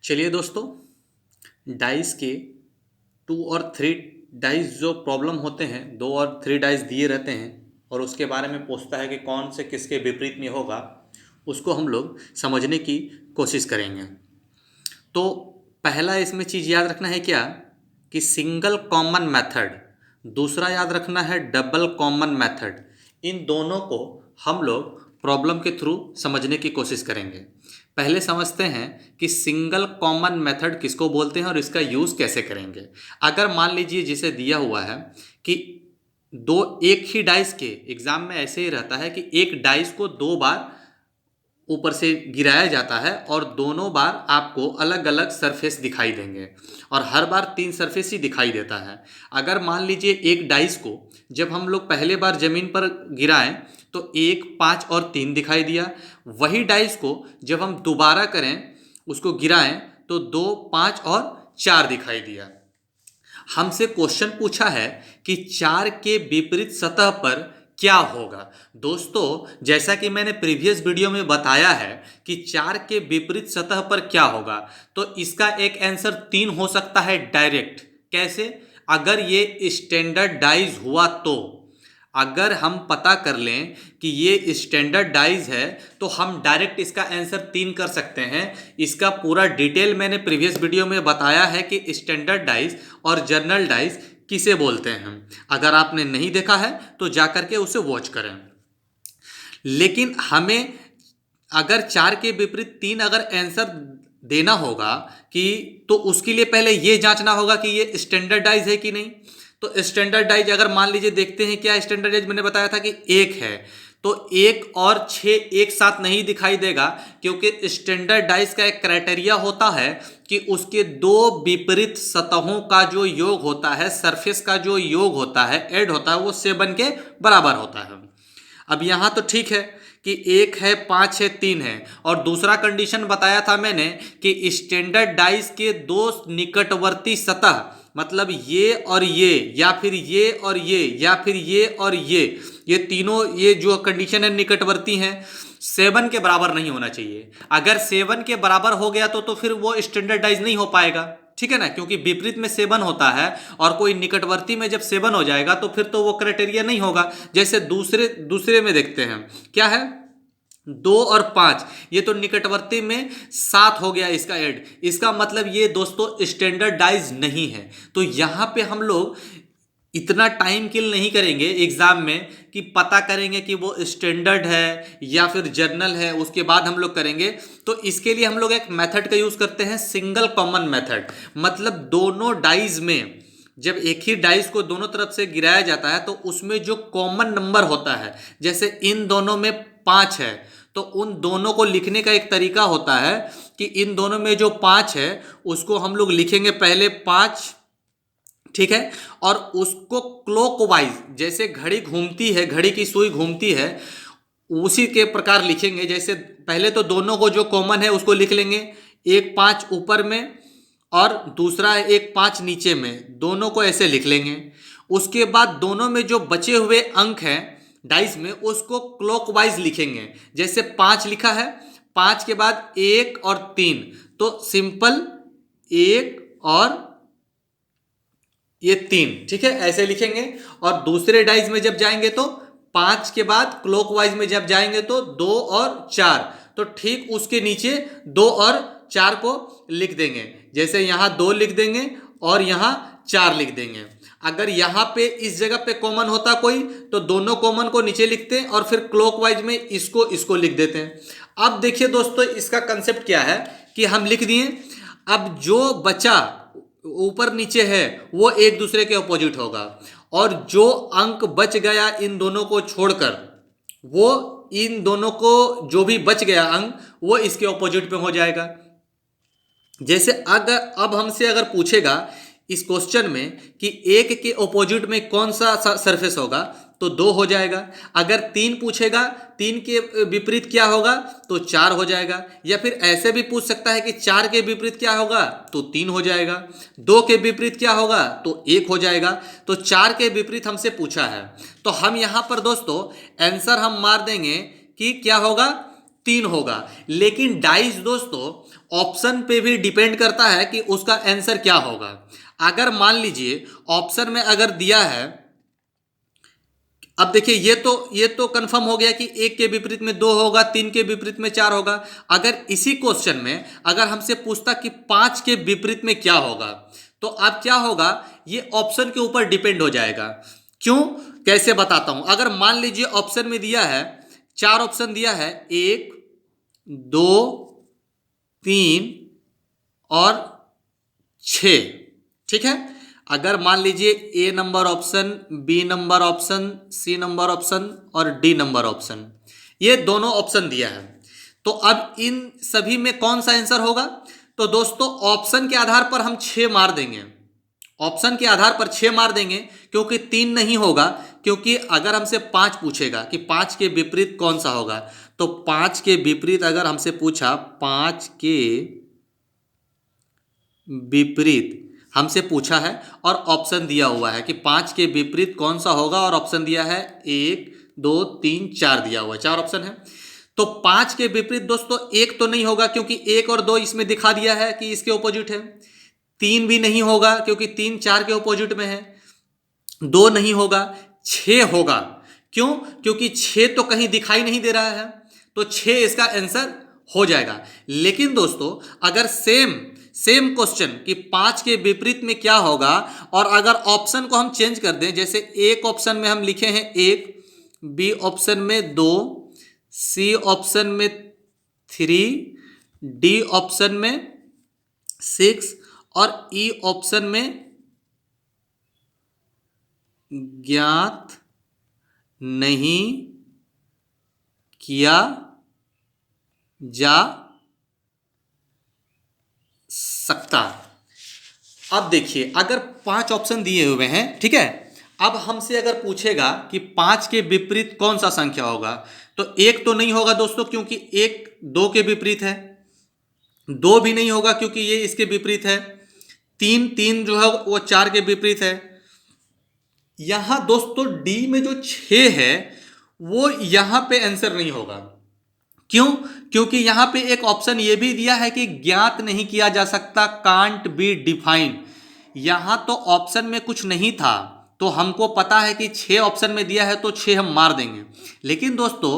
चलिए दोस्तों, डाइस के टू और थ्री डाइस जो प्रॉब्लम होते हैं, दो और थ्री डाइस दिए रहते हैं और उसके बारे में पूछता है कि कौन से किसके विपरीत में होगा, उसको हम लोग समझने की कोशिश करेंगे। तो पहला इसमें चीज़ याद रखना है क्या कि सिंगल कॉमन मेथड, दूसरा याद रखना है डबल कॉमन मेथड। इन दोनों को हम लोग प्रॉब्लम के थ्रू समझने की कोशिश करेंगे। पहले समझते हैं कि सिंगल कॉमन मेथड किसको बोलते हैं और इसका यूज़ कैसे करेंगे। अगर मान लीजिए जिसे दिया हुआ है कि दो एक ही डाइस के एग्जाम में ऐसे ही रहता है कि एक डाइस को दो बार ऊपर से गिराया जाता है और दोनों बार आपको अलग अलग सरफेस दिखाई देंगे और हर बार तीन सरफेस ही दिखाई देता है। अगर मान लीजिए एक डाइस को जब हम लोग पहले बार जमीन पर गिराएं तो एक, पाँच और तीन दिखाई दिया। वही डाइस को जब हम दोबारा करें, उसको गिराएं तो दो, पाँच और चार दिखाई दिया। हमसे क्वेश्चन पूछा है कि चार के विपरीत सतह पर क्या होगा। दोस्तों, जैसा कि मैंने प्रीवियस वीडियो में बताया है कि चार के विपरीत सतह पर क्या होगा, तो इसका एक आंसर तीन हो सकता है डायरेक्ट। कैसे? अगर ये स्टैंडर्डाइज हुआ तो अगर हम पता कर लें कि ये स्टैंडर्डाइज है तो हम डायरेक्ट इसका आंसर तीन कर सकते हैं। इसका पूरा डिटेल मैंने प्रीवियस वीडियो में बताया है कि स्टैंडर्डाइज और जनरल डाइज किसे बोलते हैं। अगर आपने नहीं देखा है तो जाकर के उसे वॉच करें। लेकिन हमें अगर चार के विपरीत तीन अगर आंसर देना होगा कि तो उसके लिए पहले ये जांचना होगा कि ये स्टैंडर्डाइज है कि नहीं। तो स्टैंडर्डाइज अगर मान लीजिए देखते हैं क्या स्टैंडर्डाइज मैंने बताया था कि एक है, तो एक और छः एक साथ नहीं दिखाई देगा क्योंकि स्टैंडर्डाइज का एक क्राइटेरिया होता है कि उसके दो विपरीत सतहों का जो योग होता है, सरफेस का जो योग होता है, ऐड होता है, वो 7 के बराबर होता है। अब यहाँ तो ठीक है कि एक है, पाँच है, तीन है, और दूसरा कंडीशन बताया था मैंने कि स्टैंडर्ड डाइस के दो निकटवर्ती सतह, मतलब ये और ये, या फिर ये और ये, या फिर ये और ये तीनों, ये जो कंडीशन है निकटवर्ती हैं, 7 के बराबर नहीं होना चाहिए। अगर 7 के बराबर हो गया तो फिर वो स्टैंडर्डाइज नहीं हो पाएगा। ठीक है ना, क्योंकि विपरीत में 7 होता है और कोई निकटवर्ती में जब 7 हो जाएगा तो फिर तो वो क्राइटेरिया नहीं होगा। जैसे दूसरे दूसरे में देखते हैं क्या है, दो और पांच, ये तो निकटवर्ती में 7 हो गया इसका ऐड, इसका मतलब ये दोस्तों स्टैंडर्डाइज नहीं है। तो यहां पे हम लोग इतना टाइम किल नहीं करेंगे एग्जाम में कि पता करेंगे कि वो स्टैंडर्ड है या फिर जर्नल है, उसके बाद हम लोग करेंगे। तो इसके लिए हम लोग एक मेथड का यूज करते हैं, सिंगल कॉमन मेथड। मतलब दोनों डाइज में जब एक ही डाइस को दोनों तरफ से गिराया जाता है तो उसमें जो कॉमन नंबर होता है, जैसे इन दोनों में 5 है तो उन दोनों को लिखने का एक तरीका होता है कि इन दोनों में जो 5 है उसको हम लोग लिखेंगे पहले 5, ठीक है, और उसको क्लॉकवाइज, जैसे घड़ी घूमती है, घड़ी की सुई घूमती है, उसी के प्रकार लिखेंगे। जैसे पहले तो दोनों को जो कॉमन है उसको लिख लेंगे, एक 5 ऊपर में और दूसरा एक 5 नीचे में, दोनों को ऐसे लिख लेंगे। उसके बाद दोनों में जो बचे हुए अंक हैं डाइस में उसको क्लॉकवाइज लिखेंगे। जैसे 5 लिखा है, 5 के बाद 1 और 3, तो सिंपल 1 और ये 3, ठीक है, ऐसे लिखेंगे। और दूसरे डाइस में जब जाएंगे तो 5 के बाद क्लॉकवाइज में जब जाएंगे तो 2 और 4, तो ठीक उसके नीचे 2 और 4 को लिख देंगे। जैसे यहां 2 लिख देंगे और यहां 4 लिख देंगे। अगर यहां पे इस जगह पे कॉमन होता कोई तो दोनों कॉमन को नीचे लिखते हैं और फिर क्लॉकवाइज में इसको इसको लिख देते हैं। अब देखिए दोस्तों, इसका कंसेप्ट क्या है कि हम लिख दिए, अब जो बचा ऊपर नीचे है वो एक दूसरे के अपोजिट होगा, और जो अंक बच गया इन दोनों को छोड़कर, वो इन दोनों को जो भी बच गया अंक वो इसके अपोजिट में हो जाएगा। जैसे अगर अब हमसे अगर पूछेगा इस क्वेश्चन में कि एक के ऑपोजिट में कौन सा सरफेस होगा, तो 2 हो जाएगा। अगर 3 पूछेगा, 3 के विपरीत क्या होगा, तो 4 हो जाएगा। या फिर ऐसे भी पूछ सकता है कि 4 के विपरीत क्या होगा, तो 3 हो जाएगा। 2 के विपरीत क्या होगा, तो 1 हो जाएगा। तो 4 के विपरीत हमसे पूछा है, तो हम यहां पर दोस्तों आंसर हम मार देंगे कि क्या होगा, 3 होगा। लेकिन डाइस दोस्तों ऑप्शन पे भी डिपेंड करता है कि उसका आंसर क्या होगा। अगर मान लीजिए ऑप्शन में अगर दिया है, अब देखिए ये तो कंफर्म हो गया कि 1 के विपरीत में 2 होगा, 3 के विपरीत में 4 होगा। अगर इसी क्वेश्चन में अगर हमसे पूछता कि 5 के विपरीत में क्या होगा, तो अब क्या होगा, ये ऑप्शन के ऊपर डिपेंड हो जाएगा। क्यों, कैसे बताता हूं। अगर मान लीजिए ऑप्शन में दिया है, 4 ऑप्शन दिया है, 1 2 3 और 6, ठीक है। अगर मान लीजिए A number option, B number option, C number option और डी नंबर ऑप्शन, ये दोनों ऑप्शन दिया है, तो अब इन सभी में कौन सा आंसर होगा। तो दोस्तों ऑप्शन के आधार पर हम 6 मार देंगे, ऑप्शन के आधार पर 6 मार देंगे, क्योंकि 3 नहीं होगा। क्योंकि अगर हमसे 5 पूछेगा कि 5 के विपरीत कौन सा होगा, तो 5 के विपरीत अगर हमसे पूछा, 5 के विपरीत हमसे पूछा है और ऑप्शन दिया हुआ है कि 5 के विपरीत कौन सा होगा, और ऑप्शन दिया है 1 2 3 4 दिया हुआ है, 4 ऑप्शन है। तो 5 के विपरीत दोस्तों 1 तो नहीं होगा, क्योंकि 1 और 2 इसमें दिखा दिया है कि इसके ऑपोजिट है। 3 भी नहीं होगा, क्योंकि 3 4 के ऑपोजिट में है। 2 नहीं होगा, 6 होगा। क्यों, क्योंकि 6 तो कहीं दिखाई नहीं दे रहा है, तो 6 इसका आंसर हो जाएगा। लेकिन दोस्तों अगर सेम क्वेश्चन कि 5 के विपरीत में क्या होगा, और अगर ऑप्शन को हम चेंज कर दें, जैसे एक ऑप्शन में हम लिखे हैं 1, बी ऑप्शन में 2, सी ऑप्शन में 3, डी ऑप्शन में 6 और ई ऑप्शन में ज्ञात नहीं किया जा सकता। अब देखिए अगर 5 ऑप्शन दिए हुए हैं, ठीक है, अब हमसे अगर पूछेगा कि 5 के विपरीत कौन सा संख्या होगा, तो 1 तो नहीं होगा दोस्तों, क्योंकि 1 2 के विपरीत है। 2 भी नहीं होगा, क्योंकि ये इसके विपरीत है। 3 जो है वो 4 के विपरीत है। यहां दोस्तों डी में जो 6 है वो यहां पे आंसर नहीं होगा। क्यों, क्योंकि यहां पे एक ऑप्शन ये भी दिया है कि ज्ञात नहीं किया जा सकता, कांट बी डिफाइंड। यहां तो ऑप्शन में कुछ नहीं था, तो हमको पता है कि 6 ऑप्शन में दिया है तो 6 हम मार देंगे। लेकिन दोस्तों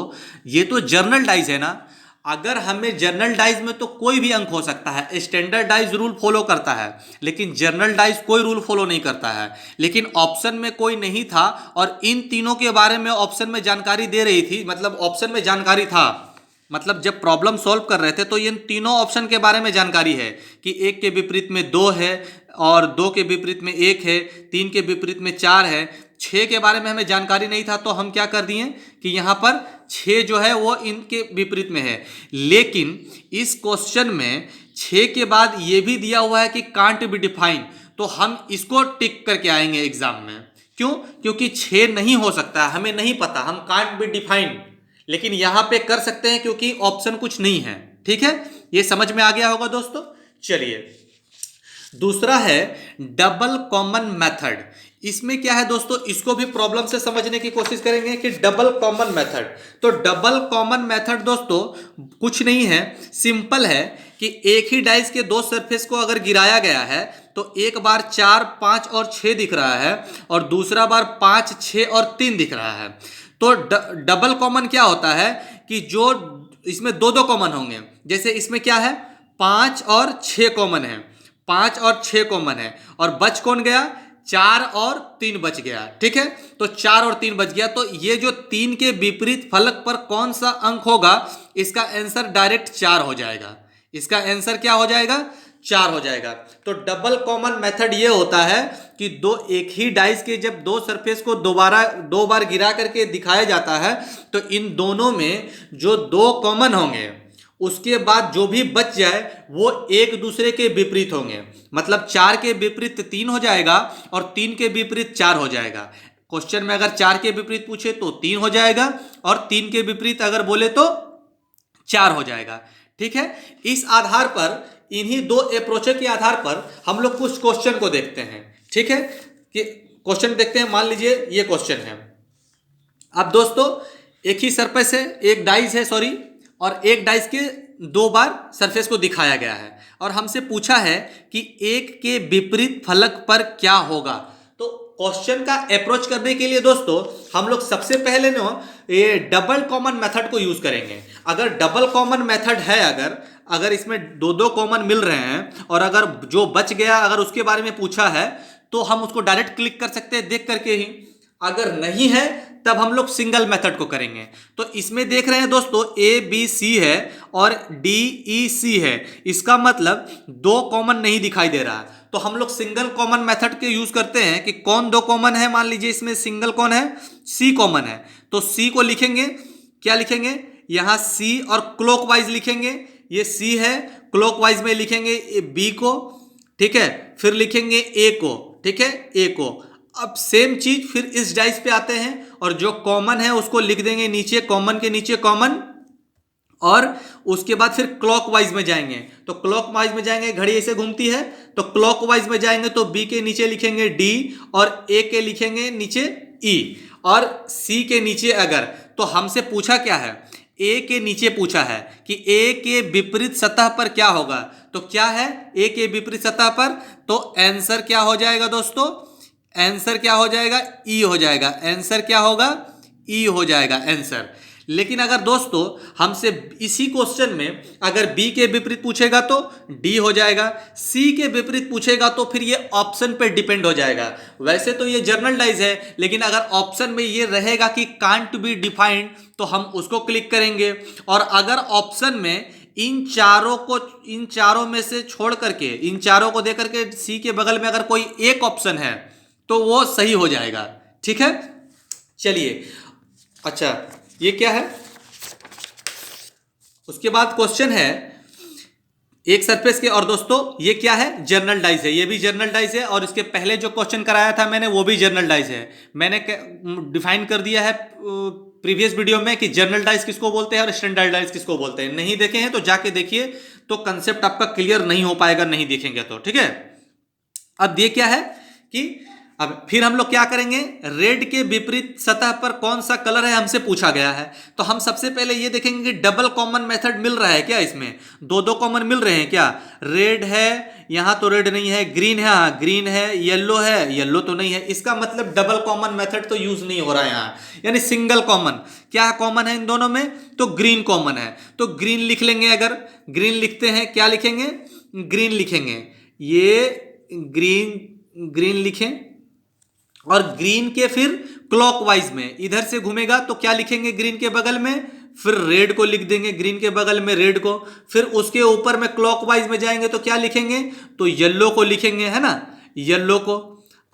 ये तो जर्नल डाइज है ना, अगर हमें जर्नल डाइज में तो कोई भी अंक हो सकता है, स्टैंडर्ड डाइज रूल फॉलो करता है, लेकिन जर्नल डाइज कोई रूल फॉलो नहीं करता है। लेकिन ऑप्शन में कोई नहीं था और इन तीनों के बारे में ऑप्शन में जानकारी दे रही थी, मतलब ऑप्शन में जानकारी था, मतलब जब प्रॉब्लम सॉल्व कर रहे थे तो इन तीनों ऑप्शन के बारे में जानकारी है कि 1 के विपरीत में 2 है, और 2 के विपरीत में 1 है, 3 के विपरीत में 4 है। 6 के बारे में हमें जानकारी नहीं था, तो हम क्या कर दिए कि यहाँ पर 6 जो है वो इनके विपरीत में है। लेकिन इस क्वेश्चन में 6 के बाद ये भी दिया हुआ है कि कांट बी डिफाइन, तो हम इसको टिक करके आएंगे एग्जाम में। क्यों, क्योंकि 6 नहीं हो सकता, हमें नहीं पता, हम कांट बी डिफाइन, लेकिन यहां पे कर सकते हैं क्योंकि ऑप्शन कुछ नहीं है। ठीक है, ये समझ में आ गया होगा दोस्तों। चलिए दूसरा है डबल कॉमन मेथड। इसमें क्या है दोस्तों, इसको भी प्रॉब्लम से समझने की कोशिश करेंगे कि डबल कॉमन मेथड। तो डबल कॉमन मेथड दोस्तों कुछ नहीं है, सिंपल है कि एक ही डाइस के 2 सरफेस को अगर गिराया गया है तो एक बार 4 5 और 6 दिख रहा है, और दूसरा बार 5 6 और 3 दिख रहा है। तो डबल कॉमन क्या होता है कि जो इसमें 2 कॉमन होंगे, जैसे इसमें क्या है 5 और 6 कॉमन है, 5 और 6 कॉमन है, और बच कौन गया, 4 और 3 बच गया। ठीक है, तो 4 और 3 बच गया, तो ये जो 3 के विपरीत फलक पर कौन सा अंक होगा, इसका आंसर डायरेक्ट 4 हो जाएगा। इसका आंसर क्या हो जाएगा, 4 हो जाएगा। तो डबल कॉमन मेथड ये होता है कि एक ही डाइस के जब 2 सरफेस को 2 बार गिरा करके दिखाया जाता है, तो इन दोनों में जो 2 कॉमन होंगे उसके बाद जो भी बच जाए वो एक दूसरे के विपरीत होंगे। मतलब 4 के विपरीत 3 हो जाएगा और 3 के विपरीत 4 हो जाएगा। क्वेश्चन में अगर 4 के विपरीत पूछे तो 3 हो जाएगा, और 3 के विपरीत अगर बोले तो 4 हो जाएगा। ठीक है, इस आधार पर, इन्हीं 2 अप्रोच के आधार पर हम लोग कुछ क्वेश्चन को देखते हैं। ठीक है, कि क्वेश्चन देखते हैं। मान लीजिए ये क्वेश्चन है। अब दोस्तों एक ही सरफेस है, एक डाइस है, सॉरी, और एक डाइस के 2 बार सरफेस को दिखाया गया है और हमसे पूछा है कि एक के विपरीत फलक पर क्या होगा। तो क्वेश्चन का अप्रोच करने के लिए दोस्तों हम लोग सबसे पहले ना ये डबल कॉमन मेथड को यूज करेंगे। अगर डबल कॉमन मेथड है, अगर इसमें दो दो कॉमन मिल रहे हैं और अगर जो बच गया अगर उसके बारे में पूछा है तो हम उसको डायरेक्ट क्लिक कर सकते हैं देख करके ही। अगर नहीं है तब हम लोग सिंगल मेथड को करेंगे। तो इसमें देख रहे हैं दोस्तों ए बी सी है और डी ई सी है, इसका मतलब 2 कॉमन नहीं दिखाई दे रहा है। तो हम लोग सिंगल कॉमन मेथड के यूज करते हैं कि कौन 2 कॉमन है। मान लीजिए इसमें सिंगल कौन है, सी कॉमन है, तो सी को लिखेंगे, क्या लिखेंगे यहां सी और क्लॉकवाइज लिखेंगे। ये सी है, क्लॉकवाइज में लिखेंगे बी को, ठीक है, फिर लिखेंगे ए को, ठीक है, ए को। अब सेम चीज फिर इस डाइस पे आते हैं और जो कॉमन है उसको लिख देंगे नीचे, कॉमन के नीचे कॉमन, और उसके बाद फिर क्लॉकवाइज में जाएंगे। तो क्लॉकवाइज में जाएंगे, घड़ी ऐसे घूमती है, तो क्लॉकवाइज में जाएंगे तो बी के नीचे लिखेंगे डी और ए के लिखेंगे नीचे ई और सी के नीचे अगर, तो हमसे पूछा क्या है, ए के नीचे पूछा है कि ए के विपरीत सतह पर क्या होगा। तो क्या है ए के विपरीत सतह पर, तो आंसर क्या हो जाएगा दोस्तों, आंसर क्या हो जाएगा, ई हो जाएगा। आंसर क्या होगा, ई हो जाएगा आंसर। लेकिन अगर दोस्तों हमसे इसी क्वेश्चन में अगर बी के विपरीत पूछेगा तो डी हो जाएगा, सी के विपरीत पूछेगा तो फिर ये ऑप्शन पे डिपेंड हो जाएगा। वैसे तो ये जर्नल डाइज है, लेकिन अगर ऑप्शन में ये रहेगा कि कांट बी डिफाइंड तो हम उसको क्लिक करेंगे। और अगर ऑप्शन में इन चारों में से छोड़ करके, इन चारों को दे करके सी के बगल में अगर कोई एक ऑप्शन है तो वो सही हो जाएगा। ठीक है, चलिए, अच्छा ये क्या है, उसके बाद क्वेश्चन है एक सरफेस के, और दोस्तों ये क्या है, जर्नल डाइस है, ये भी जर्नल डाइस है। और इसके पहले जो क्वेश्चन कराया था मैंने वो भी जर्नल डाइस है। मैंने डिफाइन कर दिया है प्रीवियस वीडियो में कि जर्नल डाइस किसको बोलते हैं और स्टैंडर्ड डाइस किसको बोलते हैं। नहीं देखे हैं तो जाके देखिए, तो कंसेप्ट आपका क्लियर नहीं हो पाएगा नहीं देखेंगे तो। ठीक है, अब ये क्या है कि अब फिर हम लोग क्या करेंगे, रेड के विपरीत सतह पर कौन सा कलर है हमसे पूछा गया है। तो हम सबसे पहले ये देखेंगे कि डबल कॉमन मेथड मिल रहा है क्या, इसमें दो दो कॉमन मिल रहे हैं क्या। रेड है, यहां तो रेड नहीं है, ग्रीन है, हाँ ग्रीन है, येलो है, येलो तो नहीं है, इसका मतलब डबल कॉमन मेथड तो यूज नहीं हो रहा है यहाँ, यानी सिंगल कॉमन। क्या कॉमन है इन दोनों में, तो ग्रीन कॉमन है, तो ग्रीन लिख लेंगे। अगर ग्रीन लिखते हैं, क्या लिखेंगे, ग्रीन लिखेंगे, ये ग्रीन लिखें। और ग्रीन के फिर क्लॉकवाइज में इधर से घूमेगा तो क्या लिखेंगे ग्रीन के बगल में, फिर रेड को लिख देंगे, ग्रीन के बगल में रेड को। फिर उसके ऊपर में क्लॉकवाइज में जाएंगे तो क्या लिखेंगे, तो येलो को लिखेंगे, है ना, येलो को।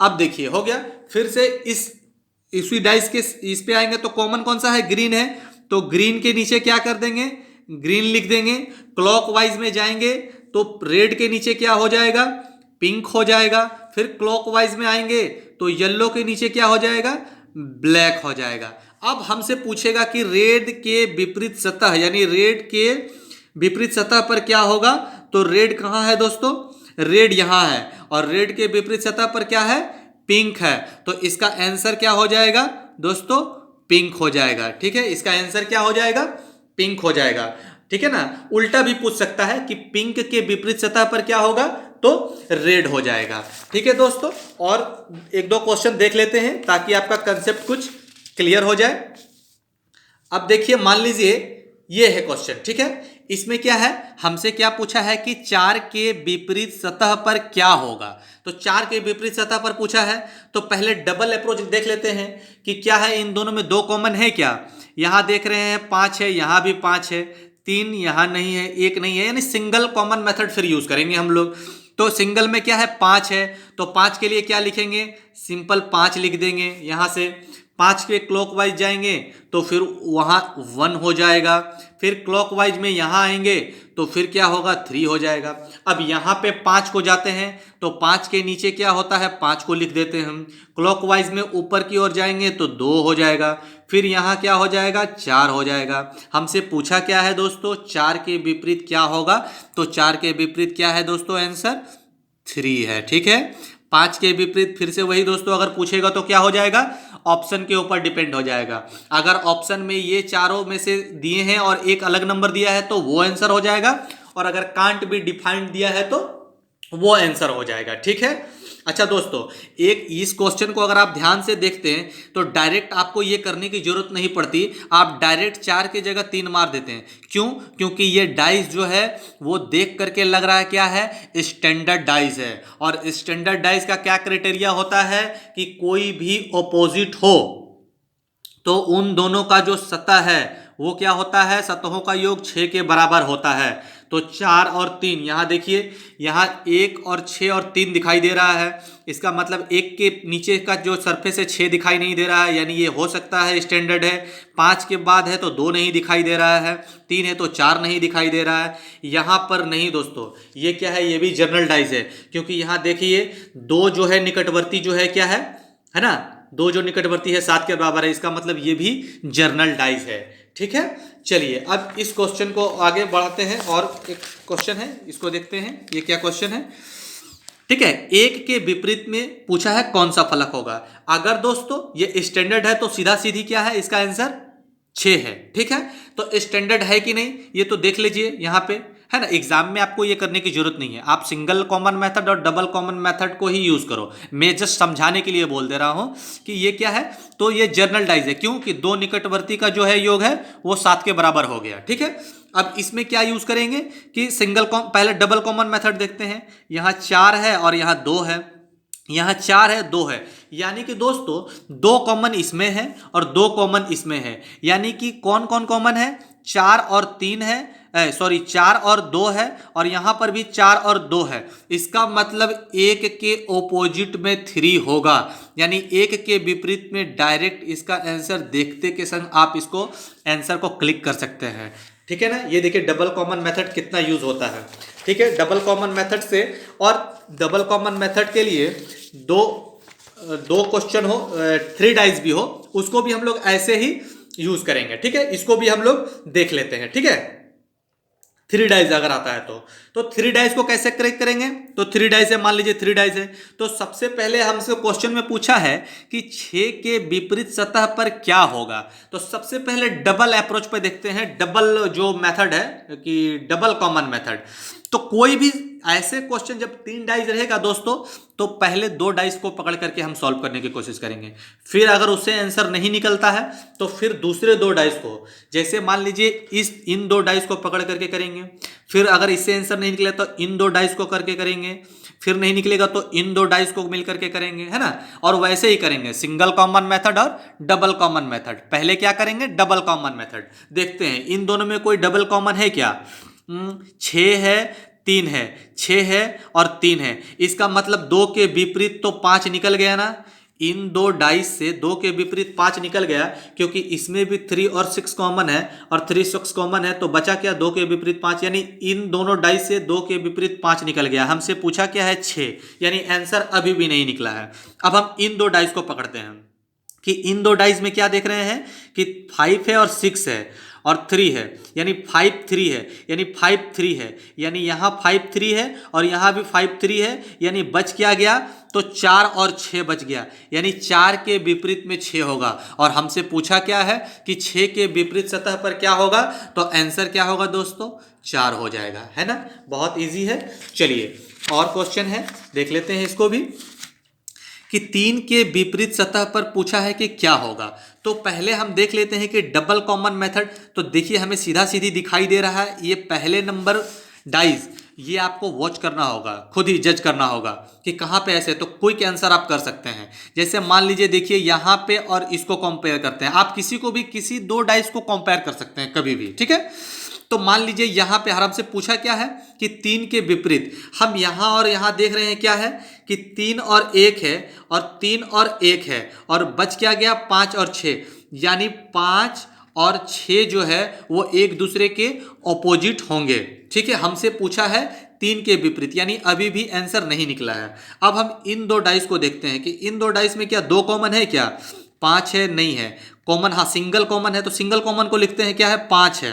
अब देखिए हो गया। फिर से इसी डाइस के इस पे आएंगे तो कॉमन कौन सा है, ग्रीन है, तो ग्रीन के नीचे क्या कर देंगे, ग्रीन लिख देंगे। क्लॉकवाइज में जाएंगे तो रेड के नीचे क्या हो जाएगा, पिंक हो जाएगा। फिर क्लॉकवाइज में आएंगे तो येलो के नीचे क्या हो जाएगा, ब्लैक हो जाएगा। अब हमसे पूछेगा कि रेड के विपरीत सतह, यानी रेड के विपरीत सतह पर क्या होगा। तो रेड कहां है दोस्तों, रेड यहां है, और रेड के विपरीत सतह पर क्या है, पिंक है। तो इसका आंसर क्या हो जाएगा दोस्तों, पिंक हो जाएगा। ठीक है, इसका आंसर क्या हो जाएगा, पिंक हो जाएगा। ठीक है ना, उल्टा भी पूछ सकता है कि पिंक के विपरीत सतह पर क्या होगा, तो रेड हो जाएगा। ठीक है दोस्तों, और एक दो क्वेश्चन देख लेते हैं ताकि आपका कंसेप्ट कुछ क्लियर हो जाए। अब देखिए, मान लीजिए ये है क्वेश्चन, ठीक है, इसमें क्या है, हमसे क्या पूछा है कि 4 के विपरीत सतह पर क्या होगा। तो 4 के विपरीत सतह पर पूछा है, तो पहले डबल अप्रोच देख लेते हैं कि क्या है, इन दोनों में 2 कॉमन है क्या। यहां देख रहे हैं 5 है, यहां भी 5 है, 3 यहां नहीं है, 1 नहीं है, यानी सिंगल कॉमन मेथड फिर यूज करेंगे हम लोग। तो सिंगल में क्या है, 5 है, तो 5 के लिए क्या लिखेंगे, सिंपल 5 लिख देंगे। यहां से 5 के क्लॉकवाइज जाएंगे तो फिर वहां 1 हो जाएगा। फिर क्लॉकवाइज में यहां आएंगे तो फिर क्या होगा, 3 हो जाएगा। अब यहां पे 5 को जाते हैं तो 5 के नीचे क्या होता है, 5 को लिख देते हैं हम। क्लॉकवाइज में ऊपर की ओर जाएंगे तो 2 हो जाएगा। फिर यहां क्या हो जाएगा, 4 हो जाएगा। हमसे पूछा क्या है दोस्तों, 4 के विपरीत क्या होगा, तो 4 के विपरीत क्या है दोस्तों, आंसर 3 है। ठीक है, 5 के विपरीत फिर से वही दोस्तों अगर पूछेगा तो क्या हो जाएगा, ऑप्शन के ऊपर डिपेंड हो जाएगा। अगर ऑप्शन में ये चारों में से दिए हैं और एक अलग नंबर दिया है तो वो आंसर हो जाएगा, और अगर कांट बी डिफाइंड दिया है तो वो आंसर हो जाएगा। ठीक है। अच्छा दोस्तों, एक इस क्वेश्चन को अगर आप ध्यान से देखते हैं तो डायरेक्ट आपको ये करने की जरूरत नहीं पड़ती, आप डायरेक्ट 4 की जगह 3 मार देते हैं। क्यों? क्योंकि ये डाइस जो है वो देख करके लग रहा है क्या है, स्टैंडर्ड डाइस है। और स्टैंडर्ड डाइस का क्या क्राइटेरिया होता है कि कोई भी ऑपोजिट हो तो उन दोनों का जो सतह है वो क्या होता है, सतहों का योग 6 के बराबर होता है। तो 4 और 3, यहाँ देखिए, यहाँ 1 और 6 और 3 दिखाई दे रहा है। इसका मतलब 1 के नीचे का जो सरफेस है 6 दिखाई नहीं दे रहा है, यानी ये हो सकता है स्टैंडर्ड है। 5 के बाद है तो 2 नहीं दिखाई दे रहा है, 3 है तो 4 नहीं दिखाई दे रहा है। यहाँ पर नहीं दोस्तों, ये क्या है, ये भी जनरल डाइस है, क्योंकि यहाँ देखिए 2 जो है निकटवर्ती जो है क्या है ना, 2 जो निकटवर्ती है 7 के बराबर है, इसका मतलब ये भी जर्नल डाइस है। ठीक है। चलिए अब इस क्वेश्चन को आगे बढ़ाते हैं, और एक क्वेश्चन है इसको देखते हैं, ये क्या क्वेश्चन है। ठीक है, 1 के विपरीत में पूछा है कौन सा फलक होगा। अगर दोस्तों ये स्टैंडर्ड है तो सीधा सीधी क्या है, इसका आंसर 6 है। ठीक है, तो स्टैंडर्ड है कि नहीं ये तो देख लीजिए यहाँ पे, है ना। एग्जाम में आपको ये करने की जरूरत नहीं है, आप सिंगल कॉमन मेथड और डबल कॉमन मेथड को ही यूज करो। मैं जस्ट समझाने के लिए बोल दे रहा हूं कि ये क्या है, तो ये जर्नल डाइस है, क्योंकि 2 निकटवर्ती का जो है योग है वो 7 के बराबर हो गया। ठीक है, अब इसमें क्या यूज करेंगे कि पहले डबल कॉमन मेथड देखते हैं। यहाँ 4 है और यहाँ 2 है, यहाँ 4 है 2 है, यानी कि दोस्तों 2 कॉमन इसमें है और 2 कॉमन इसमें है, यानी कि कौन कौन कॉमन है, 4 और 3 है, 4 और 2 है, और यहां पर भी 4 और 2 है। इसका मतलब 1 के ओपोजिट में 3 होगा, यानी 1 के विपरीत में डायरेक्ट इसका आंसर देखते के संग आप इसको आंसर को क्लिक कर सकते हैं। ठीक है ना, ये देखिए डबल कॉमन मेथड कितना यूज होता है। ठीक है, डबल कॉमन मेथड से, और डबल कॉमन मेथड के लिए दो क्वेश्चन हो, 3 डाइस भी हो, उसको भी हम लोग ऐसे ही यूज करेंगे। ठीक है, इसको भी हम लोग देख लेते हैं। ठीक है, 3 डाइस अगर आता है तो 3 डाइस को कैसे क्रैक करेंगे, तो 3 डाइस है, मान लीजिए 3 डाइस है, तो सबसे पहले हमसे क्वेश्चन में पूछा है कि 6 के विपरीत सतह पर क्या होगा। तो सबसे पहले डबल अप्रोच पे देखते हैं, डबल जो मेथड है कि डबल कॉमन मेथड। तो कोई भी ऐसे क्वेश्चन जब 3 डाइस रहेगा दोस्तों, तो पहले 2 डाइस को पकड़ करके हम सॉल्व करने की कोशिश करेंगे। फिर अगर उससे आंसर नहीं निकलता है तो फिर दूसरे 2 डाइस को, जैसे मान लीजिए इन 2 डाइस को पकड़ करके करेंगे। फिर अगर इससे आंसर नहीं निकले तो इन 2 डाइस को करके करेंगे। फिर नहीं निकलेगा तो इन 2 डाइस को मिल करके करेंगे, है ना। और वैसे ही करेंगे सिंगल कॉमन मेथड और डबल कॉमन मेथड। पहले क्या करेंगे, डबल कॉमन मेथड। देखते हैं इन दोनों में कोई डबल कॉमन है क्या। 6 है 3 है, 6 है और 3 है, इसका मतलब 2 के विपरीत तो 5 निकल गया ना। इन 2 डाइस से 2 के विपरीत 5 निकल गया, क्योंकि इसमें भी 3 और 6 कॉमन है और 3 6 कॉमन है, तो बचा क्या, 2 के विपरीत 5, यानी इन दोनों डाइस से 2 के विपरीत 5 निकल गया। हमसे पूछा क्या है, 6, यानी आंसर अभी भी नहीं निकला है। अब हम इन 2 डाइस को पकड़ते हैं कि इन 2 डाइस में क्या देख रहे हैं कि 5 है और 6 है और 3 है, यानी 5 3 है, यानी 5 3 है, यानी यहाँ 5 3 है और यहाँ भी 5 3 है, यानी बच क्या गया, तो 4 और 6 बच गया, यानी 4 के विपरीत में 6 होगा। और हमसे पूछा क्या है कि 6 के विपरीत सतह पर क्या होगा, तो आंसर क्या होगा दोस्तों, 4 हो जाएगा, है ना। बहुत इजी है। चलिए और क्वेश्चन है, देख लेते हैं इसको भी, कि 3 के विपरीत सतह पर पूछा है कि क्या होगा। तो पहले हम देख लेते हैं कि डबल कॉमन मेथड, तो देखिए हमें सीधा सीधी दिखाई दे रहा है ये पहले नंबर डाइस, ये आपको वॉच करना होगा, खुद ही जज करना होगा कि कहाँ पे ऐसे, तो क्विक आंसर आप कर सकते हैं। जैसे मान लीजिए देखिए यहाँ पे और इसको कंपेयर करते हैं, आप किसी को भी किसी 2 डाइस को कंपेयर कर सकते हैं कभी भी। ठीक है, तो मान लीजिए यहाँ पे हमसे पूछा क्या है कि 3 के विपरीत, हम यहाँ और यहाँ देख रहे हैं क्या है कि 3 और 1 है और 3 और 1 है, और बच क्या गया, 5 और 6, यानी 5 और 6 जो है वो एक दूसरे के ऑपोजिट होंगे। ठीक है, हमसे पूछा है 3 के विपरीत, यानी अभी भी आंसर नहीं निकला है। अब हम इन 2 डाइस को देखते हैं कि इन 2 डाइस में क्या 2 कॉमन है क्या, 5 है, नहीं है। कॉमन, हाँ सिंगल कॉमन है, तो सिंगल कॉमन को लिखते हैं क्या है, 5 है,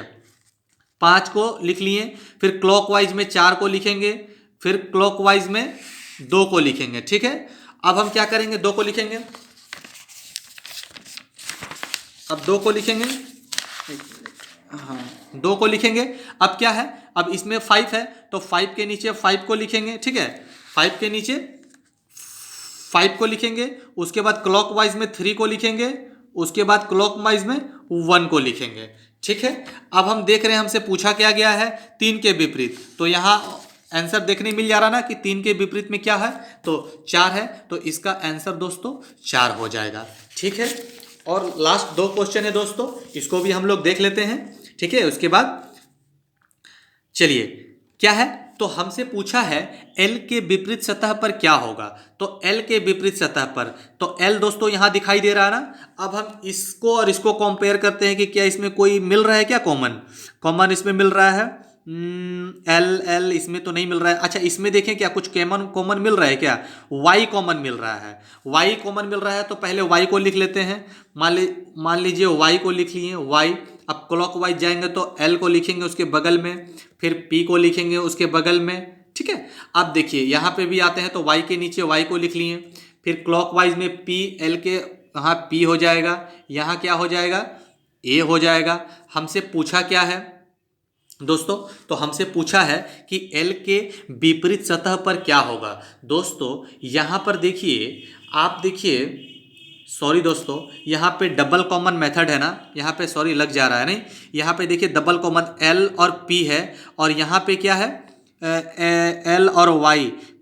5 को लिख लिए। फिर क्लॉकवाइज में 4 को लिखेंगे, फिर क्लॉकवाइज में 2 को लिखेंगे। ठीक है, अब हम क्या करेंगे, 2 को लिखेंगे, अब 2 को लिखेंगे, हाँ 2 को लिखेंगे। अब क्या है, अब इसमें 5 है तो 5 के नीचे 5 को लिखेंगे, ठीक है, 5 के नीचे 5 को लिखेंगे। उसके बाद क्लॉकवाइज में 3 को लिखेंगे, उसके बाद क्लॉकवाइज में 1 को लिखेंगे, ठीक है। अब हम देख रहे हैं हमसे पूछा क्या गया है, 3 के विपरीत, तो यहाँ आंसर देखने मिल जा रहा ना कि 3 के विपरीत में क्या है, तो 4 है, तो इसका आंसर दोस्तों 4 हो जाएगा, ठीक है। और लास्ट 2 क्वेश्चन है दोस्तों, इसको भी हम लोग देख लेते हैं, ठीक है। उसके बाद चलिए क्या है, तो हमसे पूछा है L के विपरीत सतह पर क्या होगा। तो L के विपरीत सतह पर, तो L दोस्तों यहां दिखाई दे रहा है ना। अब हम इसको और इसको कंपेयर करते हैं कि क्या इसमें कोई मिल रहा है, क्या कॉमन इसमें मिल रहा है। L इसमें तो नहीं मिल रहा है। अच्छा इसमें देखें क्या कुछ कॉमन मिल रहा है क्या, Y कॉमन मिल रहा है। Y कॉमन मिल रहा है तो पहले Y को लिख लेते हैं। मान लीजिए Y को लिख लिए Y। अब क्लॉकवाइज जाएंगे तो L को लिखेंगे उसके बगल में, फिर P को लिखेंगे उसके बगल में, ठीक है। अब देखिए यहाँ पे भी आते हैं तो Y के नीचे Y को लिख लिए, फिर क्लॉकवाइज में P, L के यहाँ P हो जाएगा, यहाँ क्या हो जाएगा, A हो जाएगा। हमसे पूछा क्या है दोस्तों, तो हमसे पूछा है कि L के विपरीत सतह पर क्या होगा। दोस्तों यहाँ पर देखिए, आप देखिए, सॉरी दोस्तों यहाँ पे डबल कॉमन मेथड है ना, यहाँ पे सॉरी लग जा रहा है, नहीं यहाँ पे देखिए डबल कॉमन L और P है, और यहाँ पे क्या है L और Y,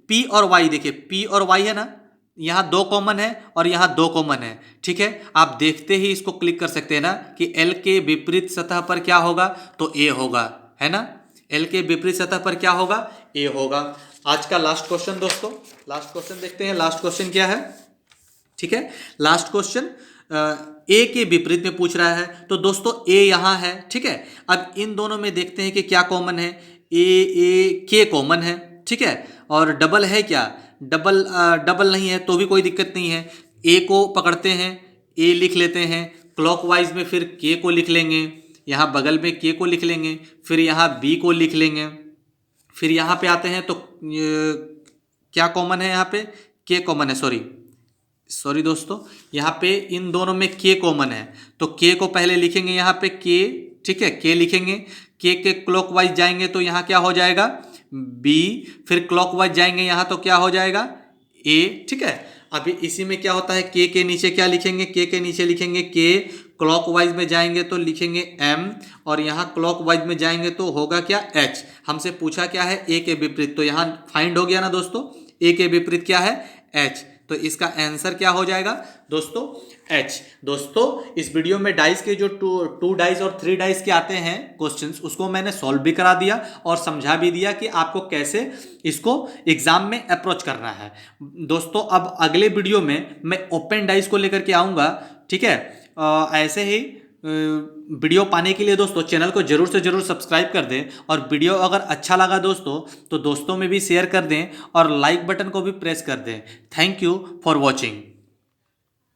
P और Y, देखिए P और Y है ना, यहाँ 2 कॉमन है और यहाँ 2 कॉमन है, ठीक है। आप देखते ही इसको क्लिक कर सकते हैं ना कि L के विपरीत सतह पर क्या होगा, तो A होगा, है ना। L के विपरीत सतह पर क्या होगा, A होगा। आज का लास्ट क्वेश्चन दोस्तों, लास्ट क्वेश्चन देखते हैं, लास्ट क्वेश्चन क्या है, ठीक है। लास्ट क्वेश्चन ए के विपरीत में पूछ रहा है, तो दोस्तों ए यहाँ है, ठीक है। अब इन दोनों में देखते हैं कि क्या कॉमन है, ए के कॉमन है, ठीक है। और डबल है क्या, डबल नहीं है तो भी कोई दिक्कत नहीं है। ए को पकड़ते हैं, ए लिख लेते हैं, क्लॉकवाइज में फिर के को लिख लेंगे, यहाँ बगल में के को लिख लेंगे, फिर यहाँ बी को लिख लेंगे, फिर यहाँ पे आते हैं तो क्या कॉमन है, यहाँ पे के कॉमन है, सॉरी दोस्तों, यहाँ पे इन दोनों में के कॉमन है, तो के को पहले लिखेंगे यहाँ पे के, ठीक है, के लिखेंगे। के क्लॉकवाइज जाएंगे तो यहाँ क्या हो जाएगा, बी, फिर क्लॉकवाइज जाएंगे यहाँ तो क्या हो जाएगा, ए, ठीक है। अभी इसी में क्या होता है, के नीचे क्या लिखेंगे, के नीचे लिखेंगे के, क्लॉकवाइज में जाएंगे तो लिखेंगे एम, और यहाँ क्लॉकवाइज में जाएंगे तो होगा क्या, एच। हमसे पूछा क्या है, ए के विपरीत, तो यहाँ फाइंड हो गया ना दोस्तों, ए के विपरीत क्या है, एच, तो इसका आंसर क्या हो जाएगा दोस्तों, एच। दोस्तों इस वीडियो में डाइस के जो टू डाइस और 3 डाइस के आते हैं क्वेश्चंस, उसको मैंने सॉल्व भी करा दिया और समझा भी दिया कि आपको कैसे इसको एग्जाम में अप्रोच करना है। दोस्तों अब अगले वीडियो में मैं ओपन डाइस को लेकर के आऊँगा, ठीक है। ऐसे ही वीडियो पाने के लिए दोस्तों चैनल को जरूर से जरूर सब्सक्राइब कर दें, और वीडियो अगर अच्छा लगा दोस्तों तो दोस्तों में भी शेयर कर दें और लाइक बटन को भी प्रेस कर दें। Thank you for watching.